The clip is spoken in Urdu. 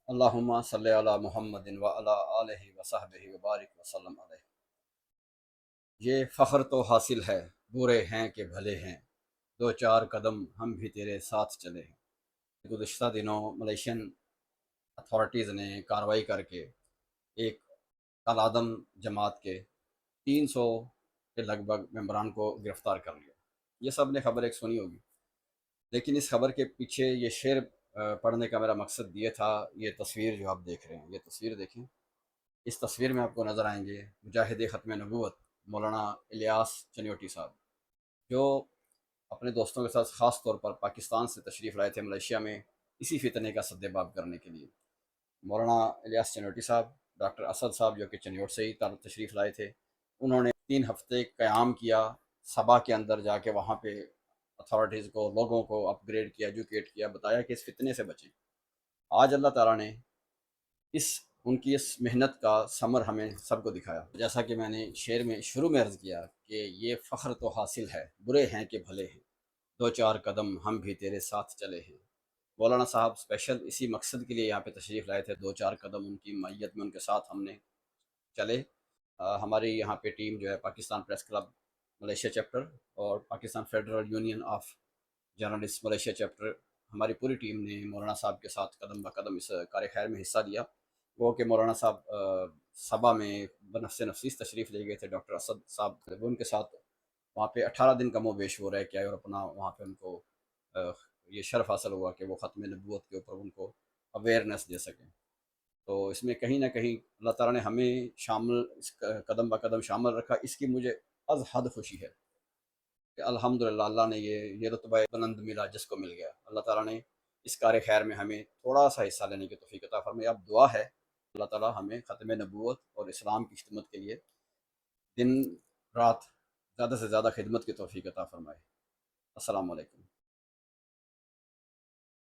اللہم صلی علی محمد و علی آلہ و صحبہ وبارک وسلم علیہ۔ یہ فخر تو حاصل ہے، برے ہیں کہ بھلے ہیں، دو چار قدم ہم بھی تیرے ساتھ چلے ہیں۔ گزشتہ دنوں ملیشین اتھارٹیز نے کارروائی کر کے ایک کالعدم جماعت کے 300 کے لگ بھگ ممبران کو گرفتار کر لیا۔ یہ سب نے خبر ایک سنی ہوگی، لیکن اس خبر کے پیچھے یہ شعر پڑھنے کا میرا مقصد یہ تھا۔ یہ تصویر جو آپ دیکھ رہے ہیں، یہ تصویر دیکھیں۔ اس تصویر میں آپ کو نظر آئیں گے مجاہد ختم نبوت مولانا الیاس چنیوٹی صاحب، جو اپنے دوستوں کے ساتھ خاص طور پر پاکستان سے تشریف لائے تھے ملیشیا میں اسی فتنے کا سدباب کرنے کے لیے۔ مولانا الیاس چنیوٹی صاحب، ڈاکٹر اسد صاحب جو کہ چنیوٹ سے ہی تشریف لائے تھے، انہوں نے 3 ہفتے قیام کیا صبا کے اندر جا کے، وہاں پہ اتھارٹیز کو، لوگوں کو اپ گریڈ کیا، ایجوکیٹ کیا، بتایا کہ اس فتنے سے بچیں۔ آج اللہ تعالیٰ نے اس ان کی اس محنت کا ثمر ہمیں سب کو دکھایا۔ جیسا کہ میں نے شعر میں شروع میں عرض کیا کہ یہ فخر تو حاصل ہے، برے ہیں کہ بھلے ہیں، دو چار قدم ہم بھی تیرے ساتھ چلے ہیں۔ مولانا صاحب اسپیشل اسی مقصد کے لیے یہاں پہ تشریف لائے تھے، دو چار قدم ان کی معیت میں ان کے ساتھ ہم نے چلے۔ ہماری یہاں پہ ٹیم جو ہے Pakistan press club Malaysia chapter اور Pakistan federal union of journalist Malaysia chapter, ہماری پوری ٹیم نے مولانا صاحب کے ساتھ قدم بقدم اس کار خیر میں حصہ لیا۔ وہ کہ مولانا صاحب صبا میں بنفس نفیس تشریف لے گئے تھے، ڈاکٹر اسد صاحب وہ ان کے ساتھ وہاں پہ 18 دن کا مو بیش ہو رہا کیا، اور اپنا وہاں پہ ان کو یہ شرف حاصل ہوا کہ وہ ختم نبوت کے اوپر ان کو اویئرنیس دے سکیں۔ تو اس میں کہیں نہ کہیں اللہ تعالیٰ نے ہمیں شامل، اس قدم بقدم شامل رکھا۔ اس کی مجھے از حد خوشی ہے کہ الحمدللہ اللہ نے یہ رتبہ بلند ملا جس کو مل گیا۔ اللہ تعالیٰ نے اس کار خیر میں ہمیں تھوڑا سا حصہ لینے کی توفیق عطا فرمائی۔ اب دعا ہے اللہ تعالیٰ ہمیں ختم نبوت اور اسلام کی خدمت کے لیے دن رات زیادہ سے زیادہ خدمت کی توفیق عطا فرمائے۔ السلام علیکم۔